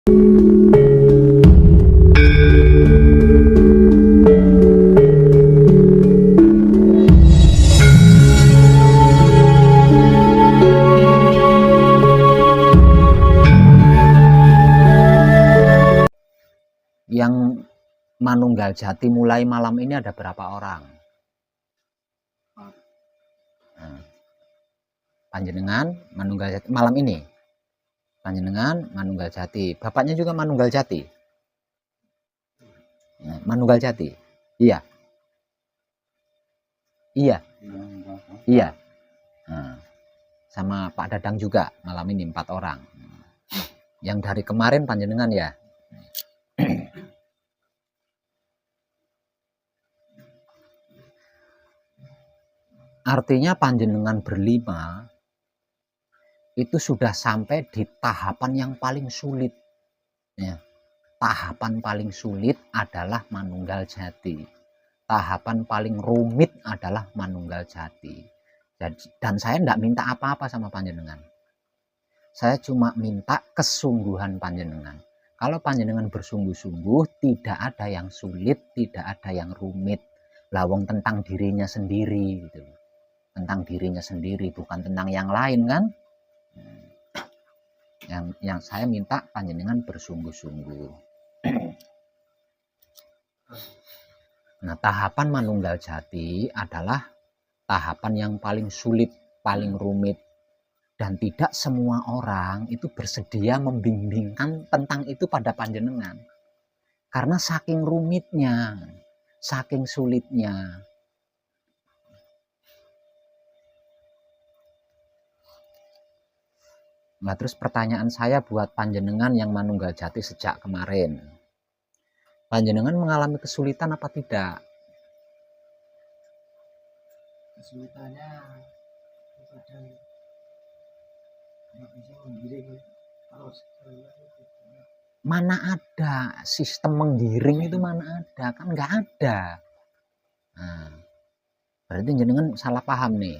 Yang manunggal jati mulai malam ini ada berapa orang? Panjenengan manunggal jati malam ini. Panjenengan manunggal jati. Bapaknya juga manunggal jati. Manunggal jati. Iya. Iya. Iya. Nah, sama Pak Dadang juga malam ini 4 orang. Yang dari kemarin panjenengan ya. Artinya panjenengan berlima itu sudah sampai di tahapan yang paling sulit. Ya. Tahapan paling sulit adalah manunggal jati. Tahapan paling rumit adalah manunggal jati. Dan saya tidak minta apa-apa sama panjenengan. Saya cuma minta kesungguhan panjenengan. Kalau panjenengan bersungguh-sungguh, tidak ada yang sulit, tidak ada yang rumit. Lawang tentang dirinya sendiri gitu. Tentang dirinya sendiri, bukan tentang yang lain kan. Yang saya minta panjenengan bersungguh-sungguh. Nah, tahapan manunggal jati adalah tahapan yang paling sulit, paling rumit, dan tidak semua orang itu bersedia membimbingkan tentang itu pada panjenengan. Karena saking rumitnya, saking sulitnya. Nah, terus pertanyaan saya buat panjenengan yang manunggal jati sejak kemarin. Panjenengan mengalami kesulitan apa tidak? Kesulitannya kadang nggak bisa menggiring terus. Mana ada sistem menggiring itu, mana ada, kan nggak ada. Nah, berarti jenengan salah paham nih.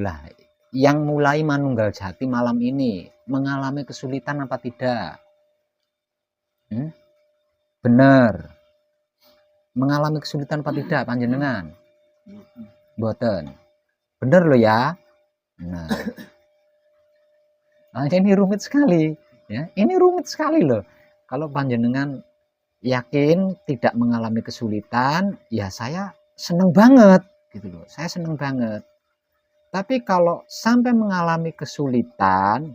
Lah, yang mulai manunggal jati malam ini mengalami kesulitan apa tidak? Bener. Mengalami kesulitan apa tidak panjenengan? Boten. Bener loh ya. Nah, ini rumit sekali ya. Ini rumit sekali loh. Kalau panjenengan yakin tidak mengalami kesulitan, ya saya seneng banget gitu loh. Saya seneng banget. Tapi kalau sampai mengalami kesulitan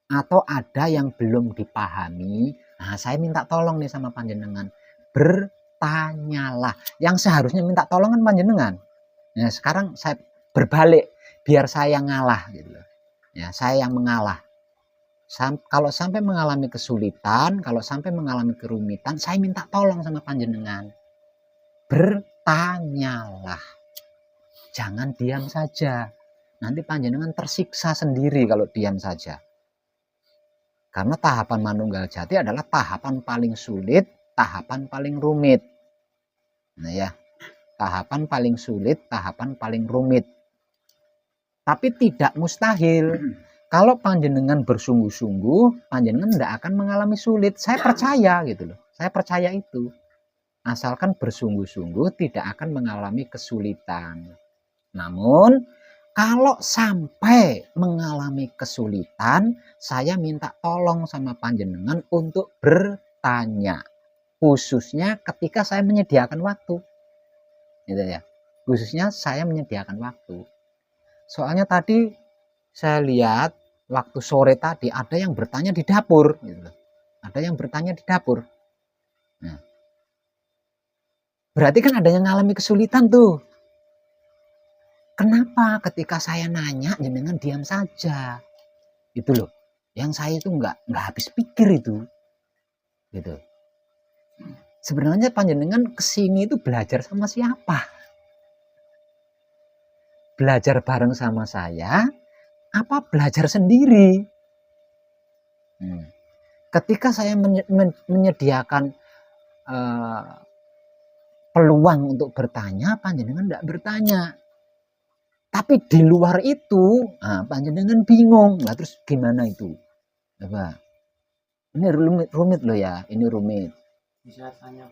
atau ada yang belum dipahami, nah saya minta tolong nih sama panjenengan. Bertanyalah. Yang seharusnya minta tolong kan panjenengan. Nah, sekarang saya berbalik biar saya ngalah gitu loh. Ya, saya yang mengalah. Kalau sampai mengalami kesulitan, kalau sampai mengalami kerumitan, saya minta tolong sama panjenengan. Bertanyalah. Jangan diam saja. Nanti panjenengan tersiksa sendiri kalau diam saja. Karena tahapan manunggal jati adalah tahapan paling sulit, tahapan paling rumit. Nah ya, tahapan paling sulit, tahapan paling rumit. Tapi tidak mustahil. Kalau panjenengan bersungguh-sungguh, panjenengan tidak akan mengalami sulit. Saya percaya gitu loh. Saya percaya itu. Asalkan bersungguh-sungguh tidak akan mengalami kesulitan. Namun kalau sampai mengalami kesulitan, saya minta tolong sama panjenengan untuk bertanya. Khususnya ketika saya menyediakan waktu. Gitu ya. Khususnya saya menyediakan waktu. Soalnya tadi saya lihat waktu sore tadi ada yang bertanya di dapur. Gitu. Ada yang bertanya di dapur. Nah, berarti kan ada yang mengalami kesulitan tuh. Kenapa ketika saya nanya jenengan diam saja? Itu loh. Yang saya itu nggak habis pikir itu. Gitu. Sebenarnya panjenengan kesini itu belajar sama siapa? Belajar bareng sama saya, apa belajar sendiri? Ketika saya menyediakan peluang untuk bertanya, panjenengan tidak bertanya. Tapi di luar itu, panjenengan bingung. Lah terus gimana itu? Coba. Ini rumit loh ya, ini rumit. Bisa tanya.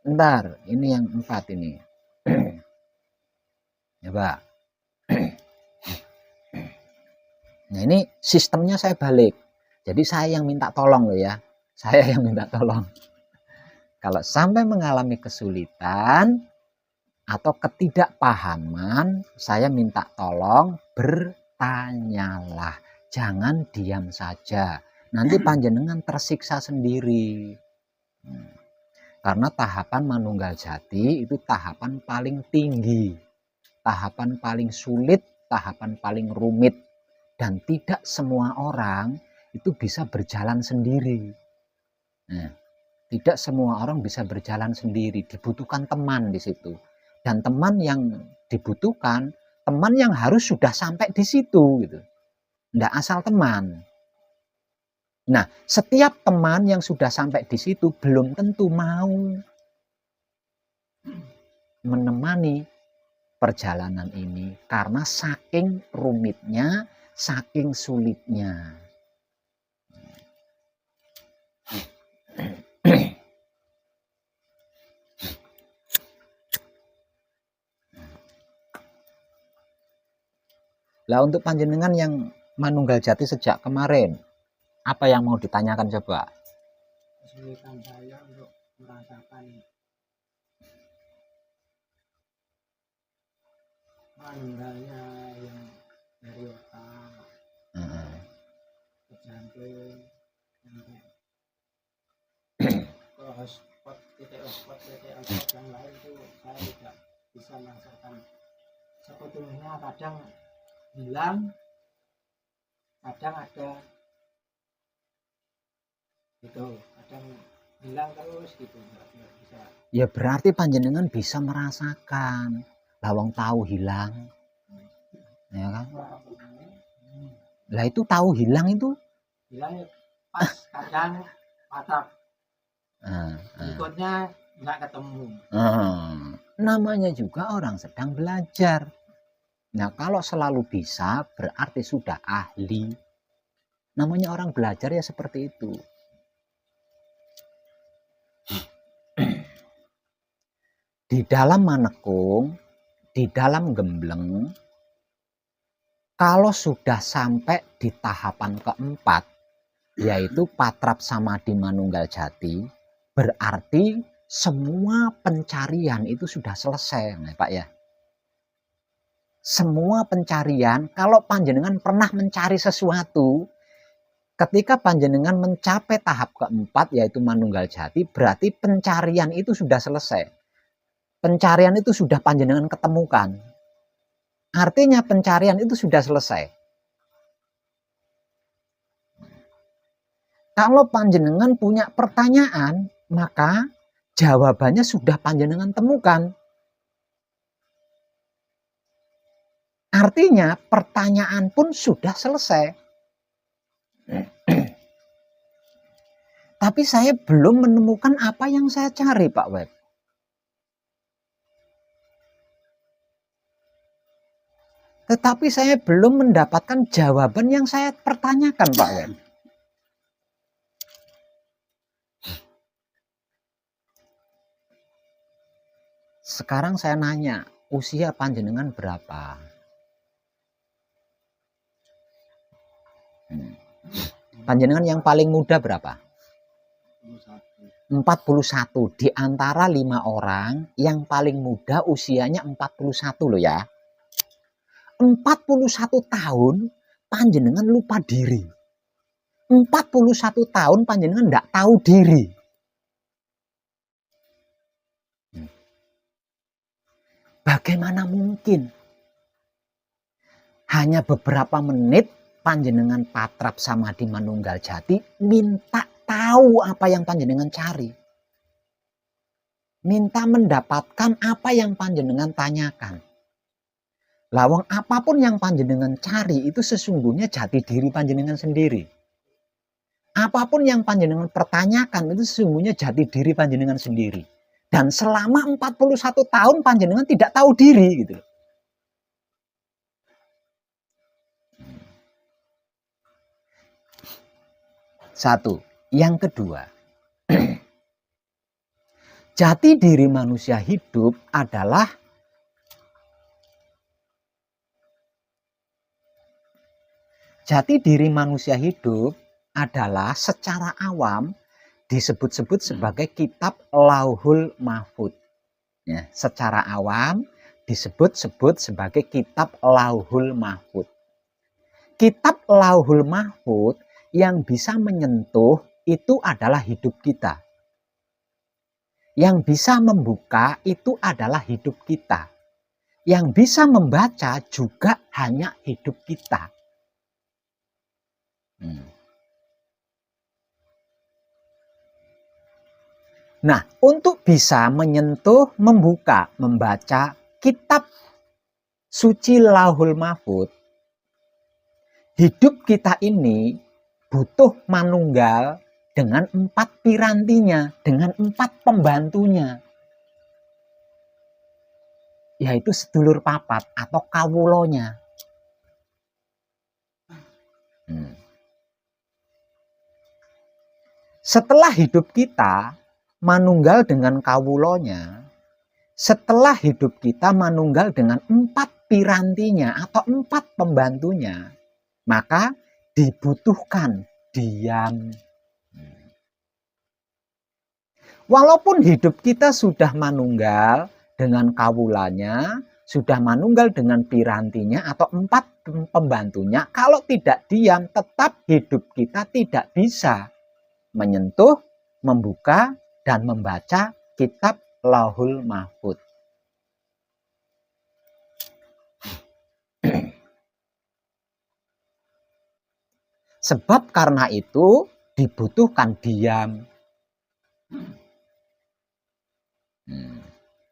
Ntar, ini yang 4 ini. Ya Pak. Nah ini sistemnya saya balik. Jadi saya yang minta tolong loh ya. Saya yang minta tolong. Kalau sampai mengalami kesulitan atau ketidakpahaman, saya minta tolong bertanyalah. Jangan diam saja. Nanti panjenengan tersiksa sendiri. Karena tahapan manunggal jati itu tahapan paling tinggi. Tahapan paling sulit, tahapan paling rumit. Dan tidak semua orang itu bisa berjalan sendiri. Nah, tidak semua orang bisa berjalan sendiri, dibutuhkan teman di situ. Dan teman yang dibutuhkan, teman yang harus sudah sampai di situ gitu. Nggak asal teman. Nah, setiap teman yang sudah sampai di situ belum tentu mau menemani perjalanan ini karena saking rumitnya, saking sulitnya. Lah untuk panjenengan yang manunggal jati sejak kemarin, apa yang mau ditanyakan coba? Kesulitan saya untuk merasakan manunggalnya yang dari otak ke jantung sampai ke hotspot, titik yang lain itu saya tidak bisa merasakan sebetulnya. Kadang hilang, kadang ada gitu, kadang hilang terus gitu, nggak bisa. Ya berarti panjenengan bisa merasakan. Lawang tahu hilang, ya kan? Lah itu tahu hilang itu? Hilang pas kadang patah. Berikutnya nggak ketemu. Namanya juga orang sedang belajar. Nah kalau selalu bisa berarti sudah ahli. Namanya orang belajar ya seperti itu. Di dalam manekung, di dalam gembleng, kalau sudah sampai di tahapan keempat, yaitu patrap samadhi manunggal jati, berarti semua pencarian itu sudah selesai, nah, Pak ya. Semua pencarian, kalau panjenengan pernah mencari sesuatu, ketika panjenengan mencapai tahap keempat, yaitu manunggal jati, berarti pencarian itu sudah selesai. Pencarian itu sudah panjenengan ketemukan. Artinya pencarian itu sudah selesai. Kalau panjenengan punya pertanyaan, maka jawabannya sudah panjenengan temukan. Artinya pertanyaan pun sudah selesai. Tapi saya belum menemukan apa yang saya cari, Pak Web. Tetapi saya belum mendapatkan jawaban yang saya pertanyakan, Pak Web. Sekarang saya nanya, usia panjenengan berapa? Panjenengan yang paling muda berapa? 41. Di antara 5 orang, yang paling muda usianya 41 loh ya. 41 tahun panjenengan lupa diri. 41 tahun panjenengan enggak tahu diri. Bagaimana mungkin? Hanya beberapa menit panjenengan patrap samadhi manunggal jati minta tahu apa yang panjenengan cari. Minta mendapatkan apa yang panjenengan tanyakan. Lawang apapun yang panjenengan cari itu sesungguhnya jati diri panjenengan sendiri. Apapun yang panjenengan pertanyakan itu sesungguhnya jati diri panjenengan sendiri. Dan selama 41 tahun panjenengan tidak tahu diri gitu. Satu, Yang kedua, jati diri manusia hidup adalah secara awam disebut-sebut sebagai kitab Lauhul Mahfud. Ya, secara awam disebut-sebut sebagai kitab Lauhul Mahfud. Kitab Lauhul Mahfud yang bisa menyentuh itu adalah hidup kita. Yang bisa membuka itu adalah hidup kita. Yang bisa membaca juga hanya hidup kita. Nah, untuk bisa menyentuh, membuka, membaca kitab suci Lauhul Mahfud, hidup kita ini butuh manunggal dengan 4 pirantinya, dengan 4 pembantunya, yaitu sedulur papat atau kawulonya. Setelah hidup kita manunggal dengan kawulonya, setelah hidup kita manunggal dengan 4 pirantinya atau 4 pembantunya, maka dibutuhkan diam. Walaupun hidup kita sudah manunggal dengan kawulanya, sudah manunggal dengan pirantinya atau 4 pembantunya, kalau tidak diam tetap hidup kita tidak bisa menyentuh, membuka, dan membaca kitab Lauhul Mahfud. Sebab karena itu dibutuhkan diam.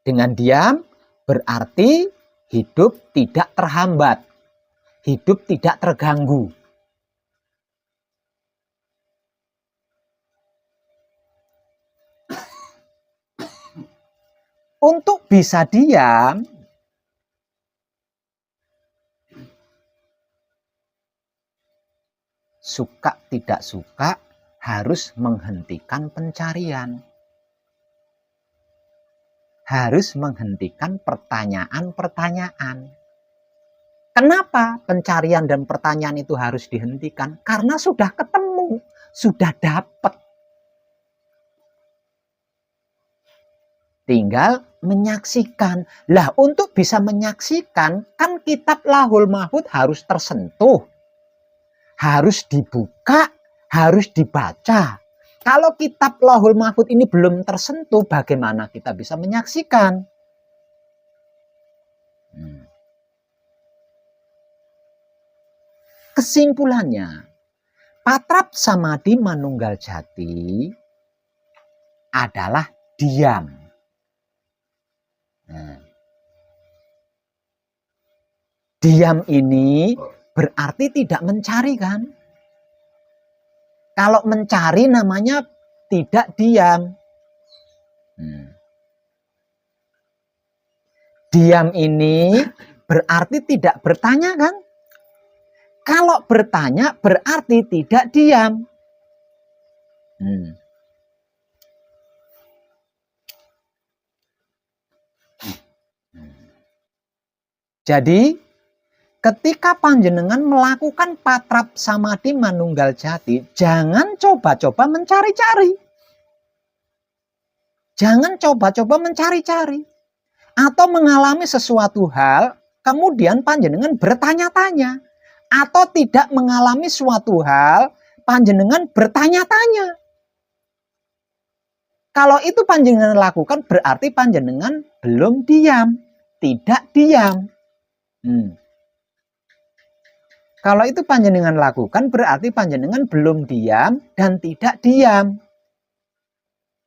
Dengan diam berarti hidup tidak terhambat, hidup tidak terganggu. Untuk bisa diam, suka tidak suka harus menghentikan pencarian. Harus menghentikan pertanyaan-pertanyaan. Kenapa pencarian dan pertanyaan itu harus dihentikan? Karena sudah ketemu, sudah dapat. Tinggal menyaksikan. Lah, untuk bisa menyaksikan, kan kitab Lauhul Mahfud harus tersentuh, harus dibuka, harus dibaca. Kalau kitab Lauhul Mahfud ini belum tersentuh, bagaimana kita bisa menyaksikan? Kesimpulannya, Patrap Samadhi Manunggal Jati adalah diam. Diam ini berarti tidak mencari, kan? Kalau mencari namanya tidak diam. Diam ini berarti tidak bertanya, kan? Kalau bertanya berarti tidak diam. Jadi ketika panjenengan melakukan Patrap Samadhi Manunggal Jati, jangan coba-coba mencari-cari. Jangan coba-coba mencari-cari. Atau mengalami sesuatu hal, kemudian panjenengan bertanya-tanya. Atau tidak mengalami suatu hal, panjenengan bertanya-tanya. Kalau itu panjenengan lakukan, berarti panjenengan belum diam. Tidak diam. Kalau itu panjenengan lakukan, berarti panjenengan belum diam dan tidak diam.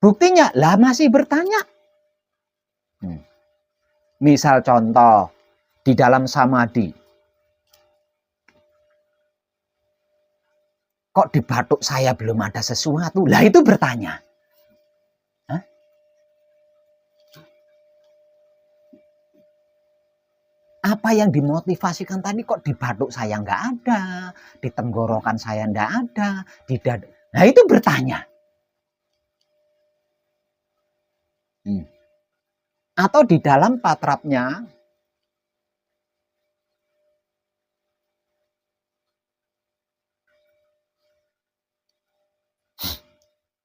Buktinya, lah masih bertanya. Misal contoh, di dalam samadhi. Kok di batuk saya belum ada sesuatu? Lah itu bertanya. Apa yang dimotivasikan tadi kok di batuk saya nggak ada, di tenggorokan saya nggak ada, Nah itu bertanya. Atau di dalam patrapnya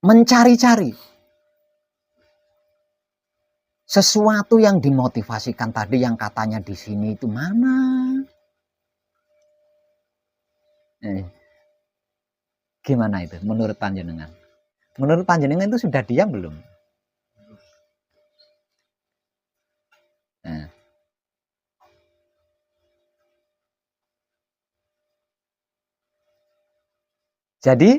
mencari-cari sesuatu yang dimotivasikan tadi yang katanya di sini itu mana? Gimana itu menurut panjenengan? Menurut panjenengan itu sudah diam belum? Nah. Jadi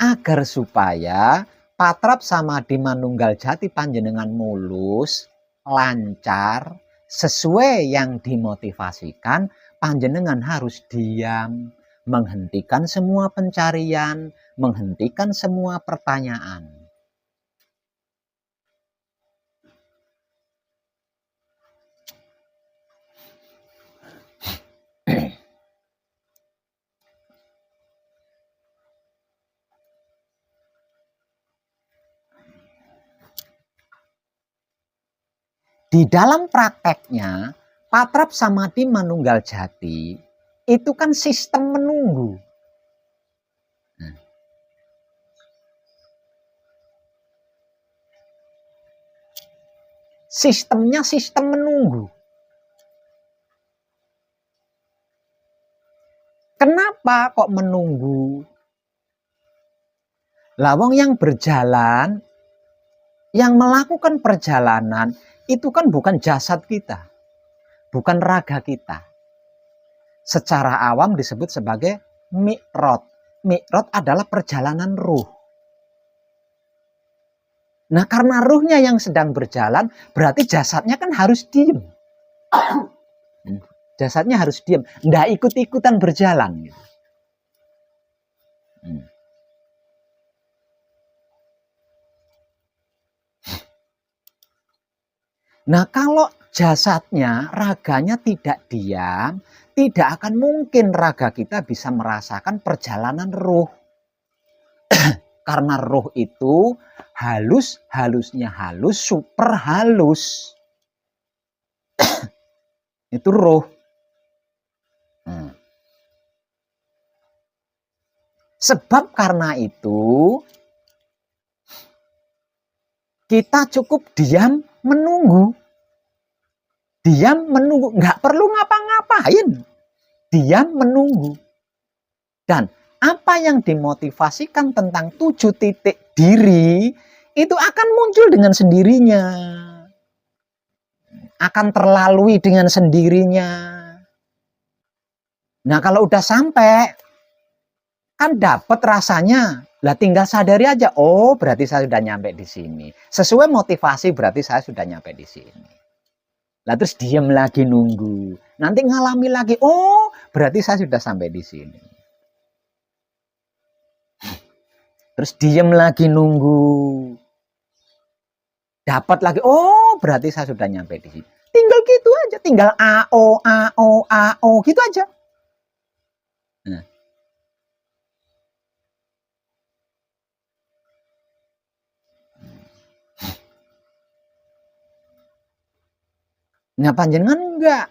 agar supaya patrap samadhi manunggal jati panjenengan mulus, lancar, sesuai yang dimotivasikan, panjenengan harus diam, menghentikan semua pencarian, menghentikan semua pertanyaan. Di dalam prakteknya, patrap samadhi manunggal jati itu kan sistem menunggu. Sistemnya sistem menunggu. Kenapa kok menunggu? Lawang yang berjalan, yang melakukan perjalanan, itu kan bukan jasad kita, bukan raga kita. Secara awam disebut sebagai mi'raj. Mi'raj adalah perjalanan ruh. Nah karena ruhnya yang sedang berjalan, berarti jasadnya kan harus diem. Jasadnya harus diem, nggak ikut-ikutan berjalan. Gitu. Nah kalau jasadnya, raganya tidak diam, tidak akan mungkin raga kita bisa merasakan perjalanan ruh. Karena ruh itu halus, halusnya halus, super halus. Itu ruh. Sebab karena itu, kita cukup diam menunggu. Diam menunggu, nggak perlu ngapa-ngapain. Diam menunggu. Dan apa yang dimotivasikan tentang 7 titik diri, itu akan muncul dengan sendirinya. Akan terlalui dengan sendirinya. Nah kalau udah sampai, kan dapat rasanya. Lah tinggal sadari aja, oh berarti saya sudah nyampe di sini. Sesuai motivasi berarti saya sudah nyampe di sini. Lah terus diam lagi nunggu. Nanti ngalami lagi, oh berarti saya sudah sampai di sini. Terus diam lagi nunggu. Dapat lagi, oh berarti saya sudah nyampe di sini. Tinggal gitu aja, tinggal AO gitu aja. Nah panjenengan enggak.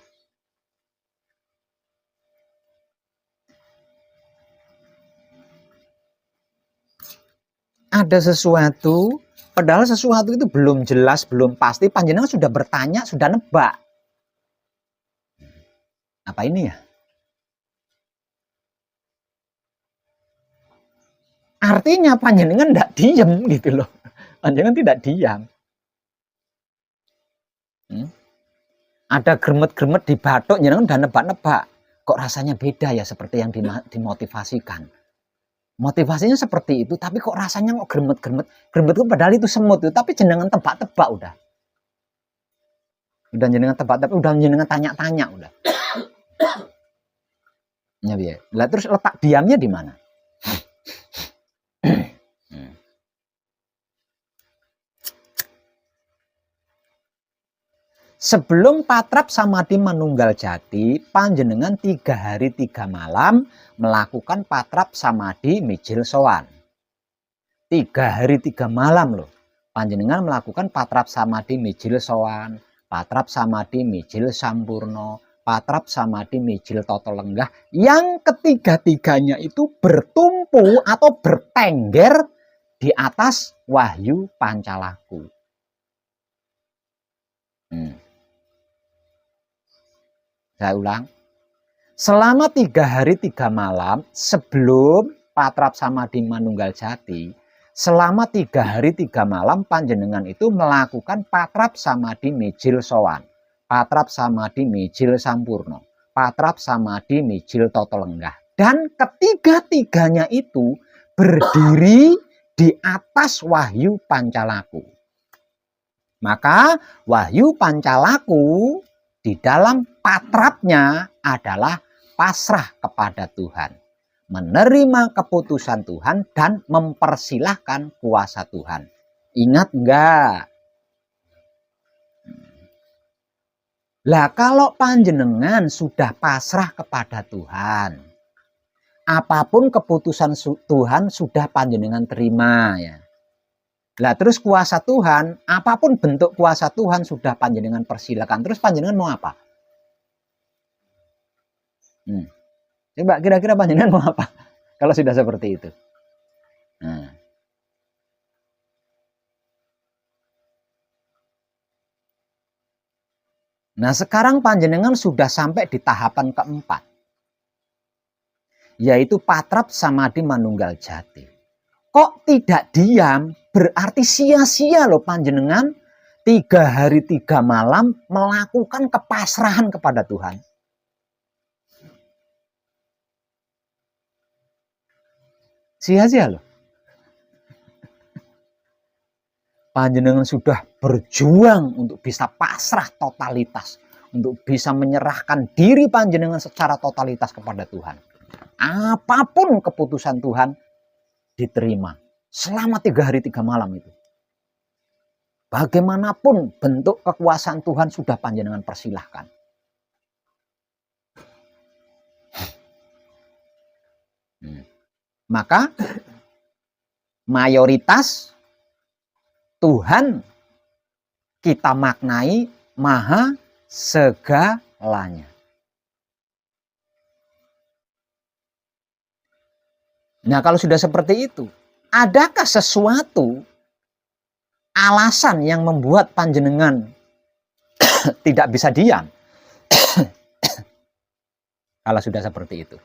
Ada sesuatu, padahal sesuatu itu belum jelas, belum pasti, panjenengan sudah bertanya, sudah nebak. Apa ini ya? Artinya panjenengan enggak diam gitu loh. Panjenengan tidak diam. Ada gremet-gremet di batuk, jenengan udah nebak-nebak. Kok rasanya beda ya seperti yang dimotivasikan. Motivasinya seperti itu, tapi kok rasanya kok gremet-gremet. Gremet itu padahal itu semut itu, tapi jenengan tebak-tebak udah. Udah jenengan tebak-tebak, udah jenengan tanya-tanya udah. Ya biar. Lah terus letak diamnya di mana? Sebelum patrap samadhi manunggal jati, panjenengan 3 hari 3 malam melakukan patrap samadhi mijil sowan. 3 hari 3 malam loh. Panjenengan melakukan patrap samadhi mijil sowan, patrap samadhi mijil sampurno, patrap samadhi mijil toto lenggah, yang ketiga-tiganya itu bertumpu atau bertengger di atas wahyu pancalaku. Saya ulang. Selama 3 hari 3 malam sebelum patrap samadhi manunggal jati, selama 3 hari 3 malam panjenengan itu melakukan patrap samadhi mijil sowan, patrap samadhi mijil sampurno, patrap samadhi mijil toto lenggah. Dan ketiga-tiganya itu berdiri di atas wahyu pancalaku. Maka wahyu pancalaku di dalam patrapnya adalah pasrah kepada Tuhan, menerima keputusan Tuhan dan mempersilahkan kuasa Tuhan. Ingat enggak? Lah kalau panjenengan sudah pasrah kepada Tuhan, apapun keputusan Tuhan sudah panjenengan terima ya. Lah terus kuasa Tuhan, apapun bentuk kuasa Tuhan sudah panjenengan persilakan. Terus panjenengan mau apa? Coba kira-kira panjenengan mau apa? Kalau sudah seperti itu. Nah sekarang panjenengan sudah sampai di tahapan keempat. Yaitu patrap samadhi manunggal jati. Kok tidak diam? Berarti sia-sia loh panjenengan 3 hari 3 malam melakukan kepasrahan kepada Tuhan. Sia-sia loh. Panjenengan sudah berjuang untuk bisa pasrah totalitas, untuk bisa menyerahkan diri panjenengan secara totalitas kepada Tuhan. Apapun keputusan Tuhan diterima selama 3 hari 3 malam itu. Bagaimanapun bentuk kekuasaan Tuhan sudah panjenengan persilahkan. Maka mayoritas Tuhan kita maknai maha segalanya. Nah kalau sudah seperti itu, adakah sesuatu alasan yang membuat panjenengan tidak bisa diam? Kalau sudah seperti itu.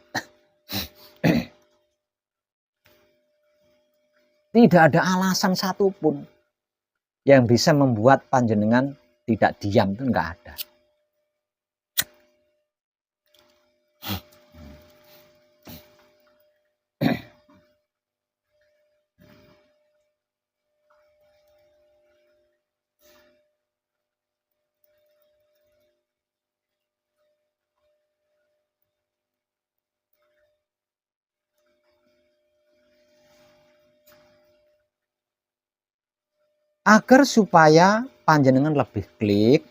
Tidak ada alasan satupun yang bisa membuat panjenengan tidak diam, itu enggak ada. Agar supaya panjenengan lebih klik,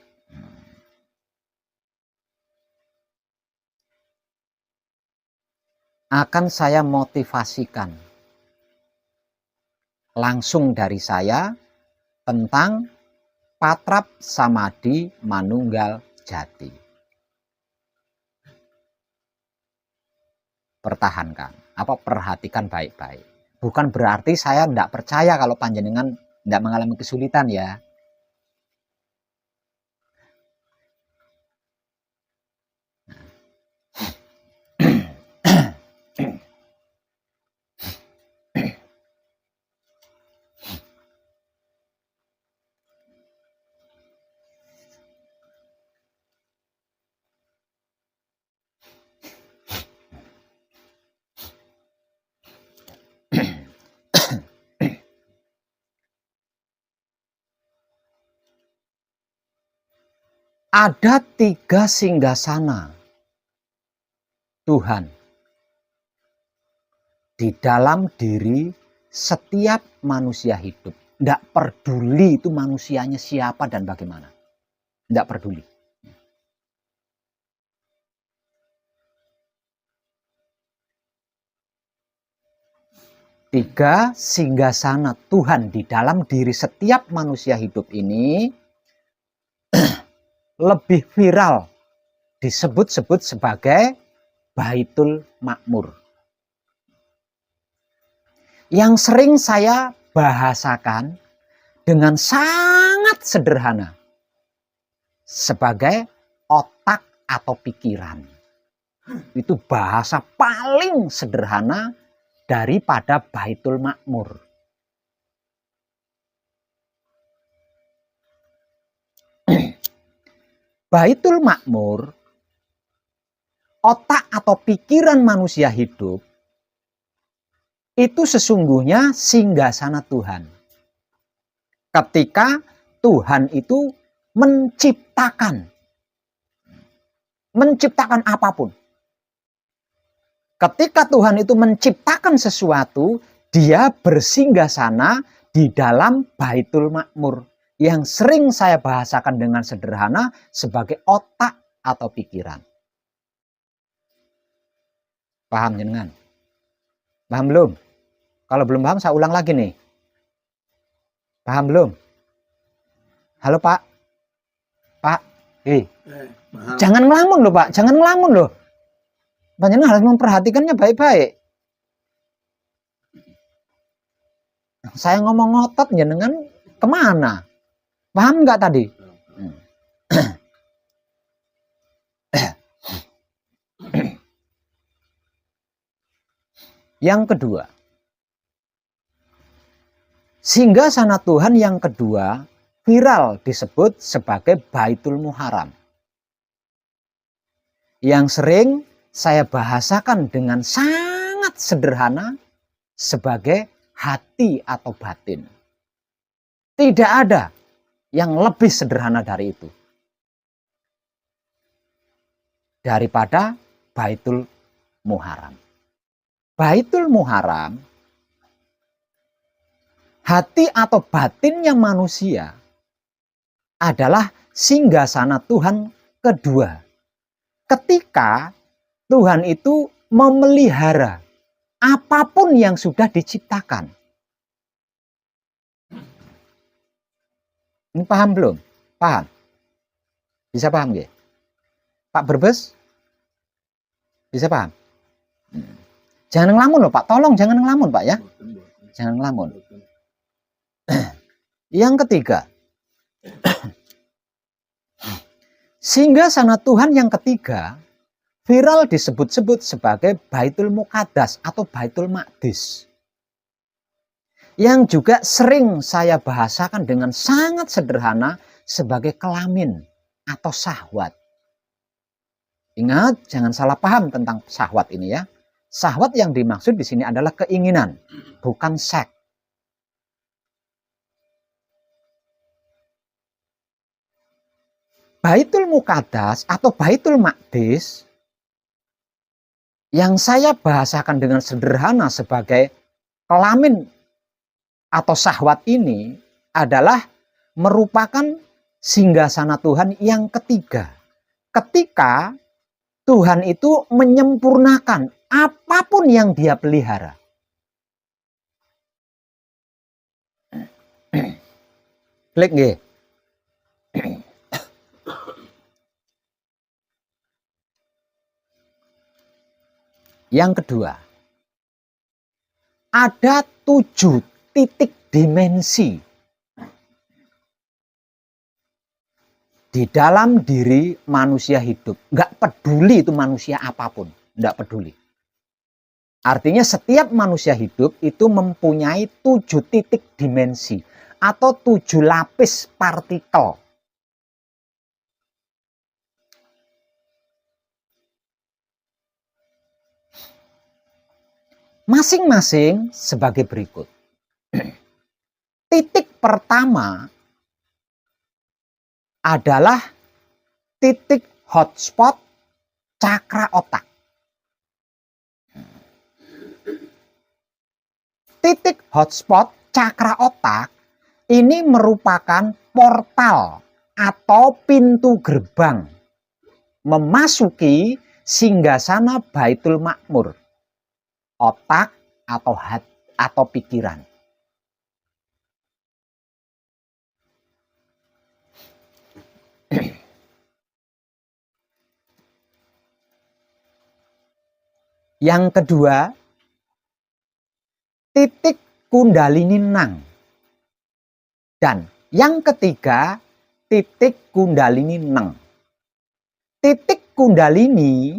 akan saya motivasikan langsung dari saya tentang patrap samadhi manunggal jati. Pertahankan, perhatikan baik-baik. Bukan berarti saya tidak percaya kalau panjenengan tidak mengalami kesulitan ya. Ada 3 singgasana Tuhan di dalam diri setiap manusia hidup. Tidak peduli itu manusianya siapa dan bagaimana. Tidak peduli. 3. Singgasana Tuhan di dalam diri setiap manusia hidup ini lebih viral disebut-sebut sebagai Baitul Makmur. Yang sering saya bahasakan dengan sangat sederhana sebagai otak atau pikiran. Itu bahasa paling sederhana daripada Baitul Makmur. Baitul Makmur, otak atau pikiran manusia hidup, itu sesungguhnya singgasana Tuhan. Ketika Tuhan itu menciptakan apapun. Ketika Tuhan itu menciptakan sesuatu, dia bersinggasana di dalam Baitul Makmur. Yang sering saya bahasakan dengan sederhana sebagai otak atau pikiran. Paham jenengan? Paham belum? Kalau belum paham saya ulang lagi nih. Paham belum? Halo Pak? Pak? Paham. Jangan ngelamun loh Pak, jangan ngelamun loh. Panjenengan harus memperhatikannya baik-baik. Saya ngomong ngotot jenengan kemana? Paham nggak tadi? Yang kedua, singgasana Tuhan yang kedua viral disebut sebagai Baitul Muharram. Yang sering saya bahasakan dengan sangat sederhana sebagai hati atau batin. Tidak ada yang lebih sederhana dari itu. Daripada Baitul Muharram. Baitul Muharram, hati atau batinnya manusia adalah singgasana Tuhan kedua. Ketika Tuhan itu memelihara apapun yang sudah diciptakan. Ini paham belum? Paham? Bisa paham nggih? Pak Brebes? Bisa paham? Jangan ngelamun loh Pak, tolong jangan ngelamun Pak ya. Jangan ngelamun. Yang ketiga, singgasana Tuhan yang ketiga viral disebut-sebut sebagai Baitul Muqaddas atau Baitul Maqdis. Yang juga sering saya bahasakan dengan sangat sederhana sebagai kelamin atau syahwat. Ingat, jangan salah paham tentang syahwat ini ya. Syahwat yang dimaksud di sini adalah keinginan, bukan seks. Baitul Muqaddas atau Baitul Maqdis yang saya bahasakan dengan sederhana sebagai kelamin atau syahwat ini adalah merupakan singgasana Tuhan yang ketiga. Ketika Tuhan itu menyempurnakan apapun yang dia pelihara. Klik nggih. Yang kedua, ada 7 titik dimensi di dalam diri manusia hidup. Nggak peduli itu manusia apapun, nggak peduli. Artinya setiap manusia hidup itu mempunyai 7 titik dimensi atau 7 lapis partikel. Masing-masing sebagai berikut. Titik pertama adalah titik hotspot cakra otak. Titik hotspot cakra otak ini merupakan portal atau pintu gerbang memasuki singgasana Baitul Makmur. Otak atau pikiran. Yang kedua, titik kundalini nang. Dan yang ketiga, titik kundalini neng. Titik kundalini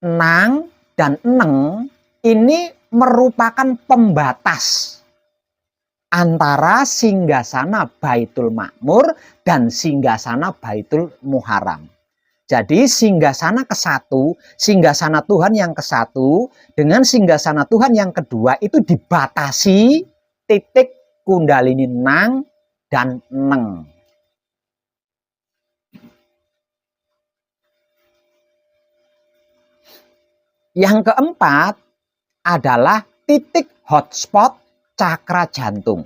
nang dan neng ini merupakan pembatas antara singgasana Baitul Makmur dan singgasana Baitul Muharram. Jadi singgasana ke-1, singgasana Tuhan yang ke-1 dengan singgasana Tuhan yang kedua itu dibatasi titik kundalini nang dan neng. Yang keempat adalah titik hotspot cakra jantung.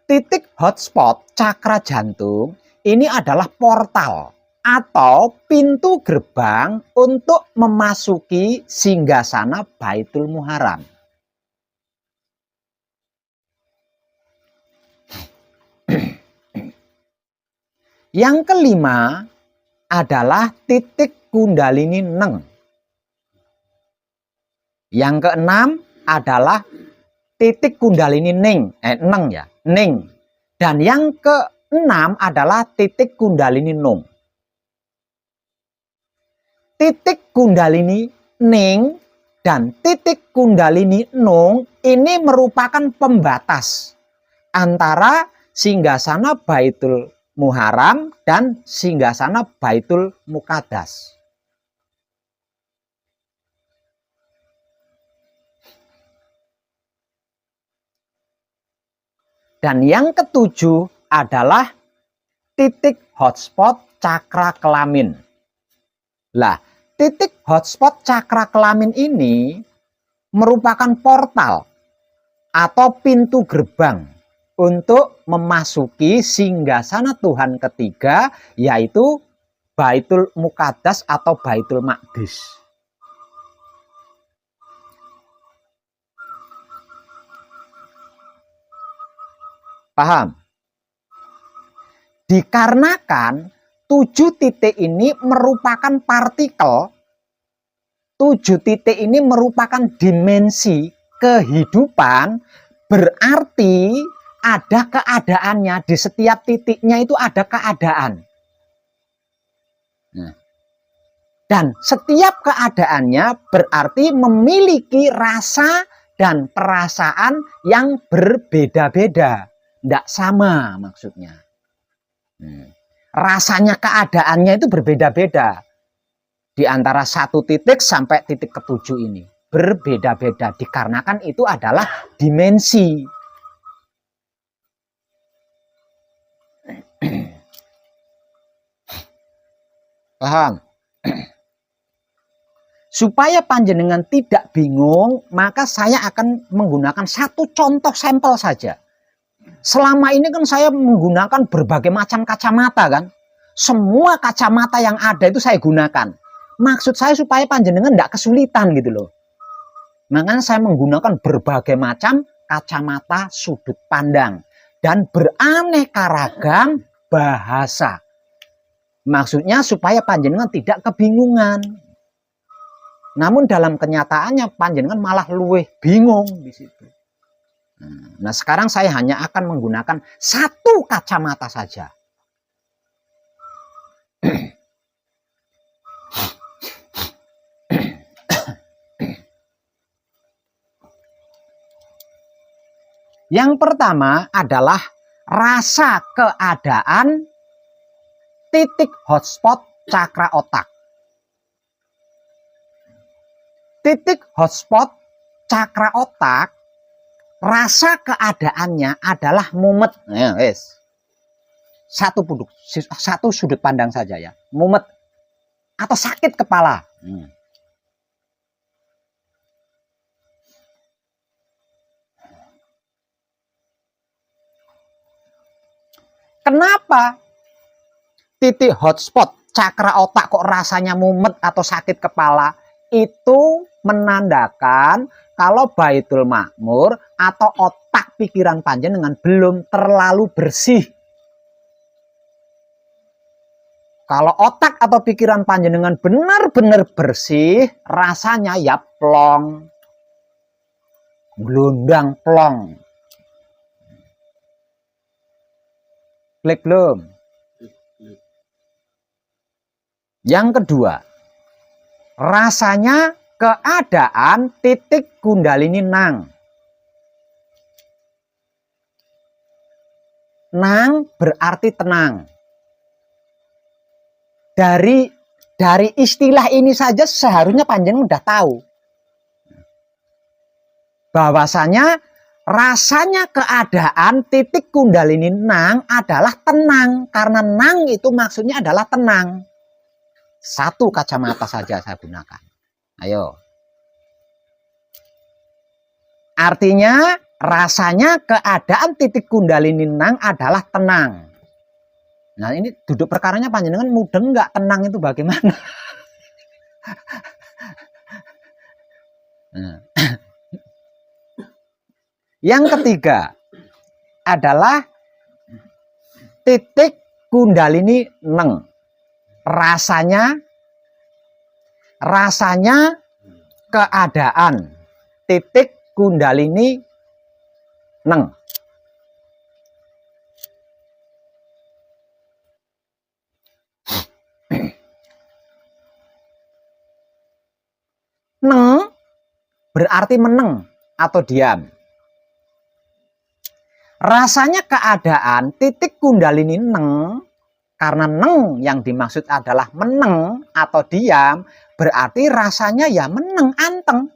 Titik hotspot cakra jantung ini adalah portal atau pintu gerbang untuk memasuki singgasana Baitul Muharram. Yang kelima adalah titik kundalini neng. Yang keenam adalah titik kundalini neng ya, neng. Dan yang keenam adalah titik kundalini nung. Titik kundalini neng dan titik kundalini nung ini merupakan pembatas antara singgasana Baitul Muharram dan singgasana Baitul Muqaddas. Dan yang ketujuh adalah titik hotspot cakra kelamin. Lah, titik hotspot cakra kelamin ini merupakan portal atau pintu gerbang untuk memasuki singgasana Tuhan ketiga, yaitu Baitul Muqaddas atau Baitul Maqdis. Paham? Dikarenakan 7 titik ini merupakan partikel, 7 titik ini merupakan dimensi kehidupan, berarti ada keadaannya, di setiap titiknya itu ada keadaan. Nah, dan setiap keadaannya berarti memiliki rasa dan perasaan yang berbeda-beda. Tidak sama maksudnya. Rasanya keadaannya itu berbeda-beda. Di antara 1 titik sampai titik ke-7 ini. Berbeda-beda. Dikarenakan itu adalah dimensi. Paham? Supaya panjenengan tidak bingung, maka saya akan menggunakan 1 contoh sampel saja. Selama ini kan saya menggunakan berbagai macam kacamata kan. Semua kacamata yang ada itu saya gunakan. Maksud saya supaya panjenengan tidak kesulitan gitu loh. Makanya saya menggunakan berbagai macam kacamata sudut pandang. Dan beraneka ragam bahasa. Maksudnya supaya panjenengan tidak kebingungan. Namun dalam kenyataannya panjenengan malah luwih bingung di situ. Nah, sekarang saya hanya akan menggunakan 1 kacamata saja. Yang pertama adalah rasa keadaan titik hotspot cakra otak. Titik hotspot cakra otak, rasa keadaannya adalah mumet. Satu sudut pandang saja ya. Mumet atau sakit kepala. Kenapa titik hotspot cakra otak kok rasanya mumet atau sakit kepala? Itu menandakan kalau Baitul Makmur atau otak pikiran panjenengan belum terlalu bersih. Kalau otak atau pikiran panjenengan benar-benar bersih, rasanya ya plong. Glundang plong. Klik belum? Yang kedua, rasanya keadaan titik kundalini nang. Nang berarti tenang. Dari istilah ini saja seharusnya panjenengan udah tahu. Bahwasanya rasanya keadaan titik kundalini nang adalah tenang. Karena nang itu maksudnya adalah tenang. Satu kacamata saja saya gunakan. Ayo. Artinya rasanya keadaan titik kundalini nang adalah tenang. Nah ini duduk perkaranya panjenengan mudeng nggak, tenang itu bagaimana? Nah. Yang ketiga adalah titik kundalini neng. Rasanya keadaan titik kundalini neng. Neng berarti meneng atau diam. Rasanya keadaan titik kundalini neng, karena neng yang dimaksud adalah meneng atau diam, berarti rasanya ya meneng, anteng.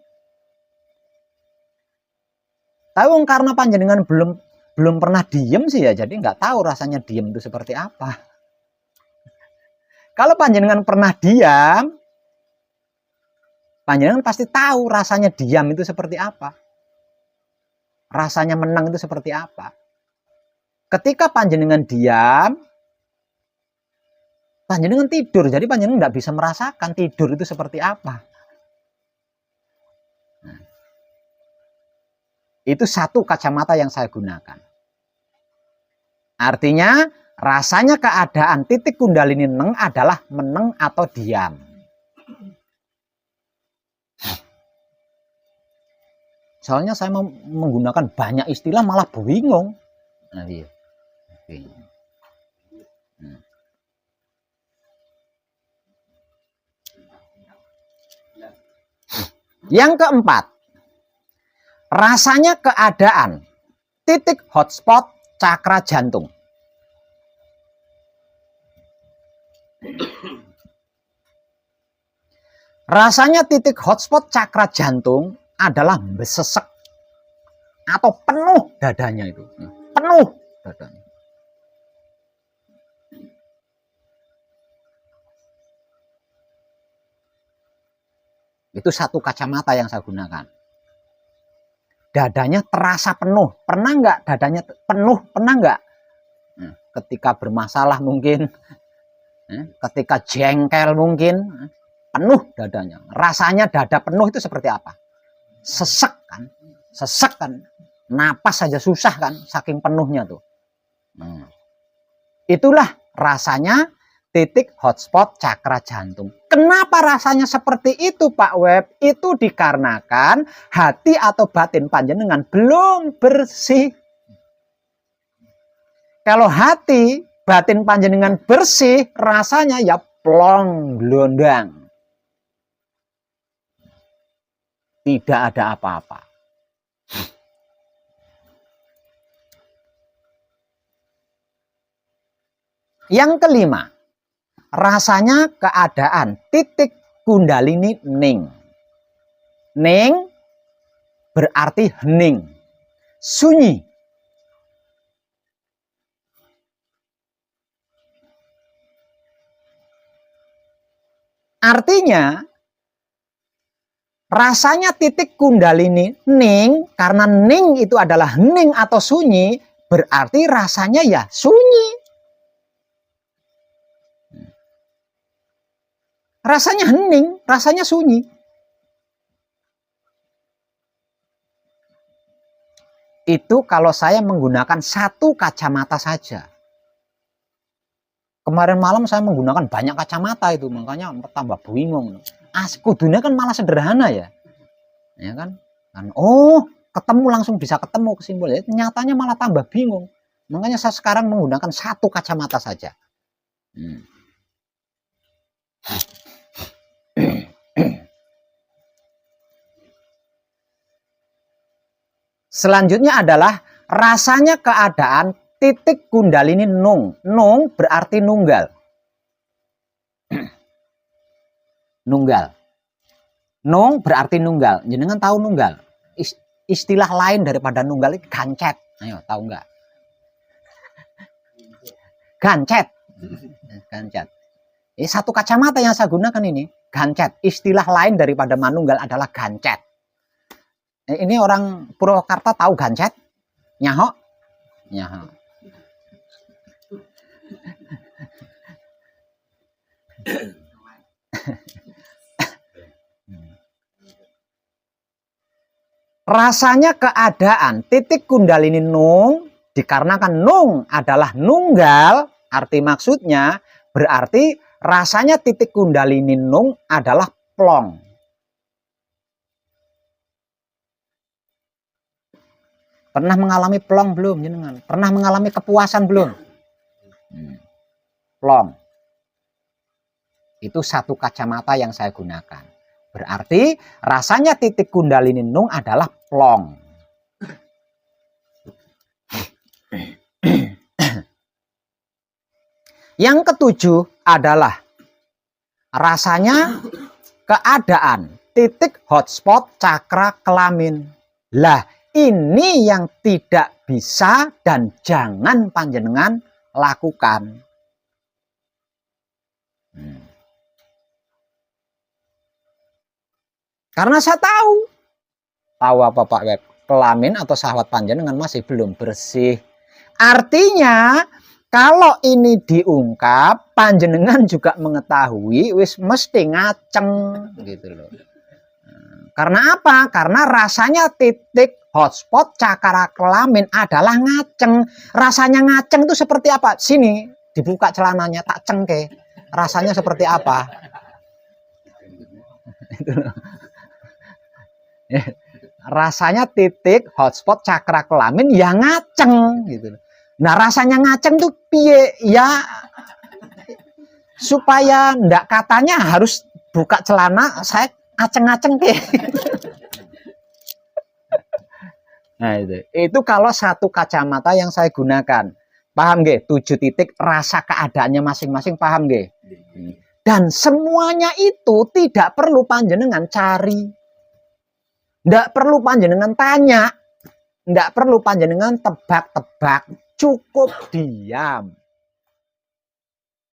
Tahu karena panjenengan belum pernah diem sih ya, jadi nggak tahu rasanya diem itu seperti apa. Kalau panjenengan pernah diam, panjenengan pasti tahu rasanya diam itu seperti apa. Rasanya menang itu seperti apa. Ketika panjenengan diam, panjenengan tidur. Jadi panjenengan tidak bisa merasakan tidur itu seperti apa. Nah, itu satu kacamata yang saya gunakan. Artinya rasanya keadaan titik kundalini neng adalah meneng atau diam. Soalnya saya menggunakan banyak istilah malah bingung. Nah, iya. Yang keempat, rasanya keadaan titik hotspot cakra jantung. Rasanya titik hotspot cakra jantung adalah besesek atau penuh dadanya itu. Penuh dadanya. Itu satu kacamata yang saya gunakan. Dadanya terasa penuh. Pernah nggak dadanya penuh? Pernah nggak? Nah, ketika bermasalah mungkin, ketika jengkel mungkin, penuh dadanya. Rasanya dada penuh itu seperti apa? Sesek kan? Sesek kan? Napas saja susah kan? Saking penuhnya tuh. Itulah rasanya titik hotspot cakra jantung. Kenapa rasanya seperti itu Pak Web? Itu dikarenakan hati atau batin panjenengan belum bersih. Kalau hati, batin panjenengan bersih, rasanya ya plong, glondang. Tidak ada apa-apa. Yang kelima, rasanya keadaan titik kundalini ning. Ning berarti hening, sunyi. Artinya, rasanya titik kundalini ning, karena ning itu adalah hening atau sunyi, berarti rasanya ya sunyi. Rasanya hening, rasanya sunyi. itu kalau saya menggunakan satu kacamata saja. Kemarin malam saya menggunakan banyak kacamata itu, makanya tambah bingung. Kudunya kan malah sederhana ya. Ya kan? Oh, ketemu langsung bisa ketemu kesimpulannya. Nyatanya malah tambah bingung. Makanya saya sekarang menggunakan satu kacamata saja. Selanjutnya adalah rasanya keadaan titik kundalini nung. Nung berarti nunggal. Nunggal. Nung berarti nunggal. Jenengan tahu nunggal? Istilah lain daripada nunggal itu gancet. Ayo, tahu nggak? Gancet. Gancet. Ini satu kacamata yang saya gunakan ini. Gancet. Istilah lain daripada manunggal adalah gancet. Ini orang Purwakarta tahu gancet? Nyaho? Nyaho. Rasanya keadaan titik kundalini nung dikarenakan nung adalah nunggal, arti maksudnya berarti rasanya titik kundalini nung adalah plong. Pernah mengalami plong belum jenengan? Pernah mengalami kepuasan belum? Plong. Itu satu kacamata yang saya gunakan. Berarti rasanya titik kundalini nung adalah plong. Yang ketujuh adalah rasanya keadaan titik hotspot cakra kelamin. Lah, ini yang tidak bisa dan jangan panjenengan lakukan. Karena saya tahu apa Pak Web, kelamin atau syahwat panjenengan masih belum bersih. Artinya kalau ini diungkap, panjenengan juga mengetahui wis mesti ngaceng gitu loh. Karena apa? Karena rasanya titik hotspot cakra kelamin adalah ngaceng. Rasanya ngaceng itu seperti apa? Sini dibuka celananya tak cengke. Rasanya seperti apa? Rasanya titik hotspot cakra kelamin yang ngaceng gitu. Nah, rasanya ngaceng tuh piye ya, supaya ndak katanya harus buka celana saya ngaceng-ngaceng ke. Nah, itu kalau satu kacamata yang saya gunakan. Paham nggih? 7 titik rasa keadaannya masing-masing, paham nggih? Dan semuanya itu tidak perlu panjenengan cari. Ndak perlu panjenengan tanya. Ndak perlu panjenengan tebak-tebak. Cukup diam.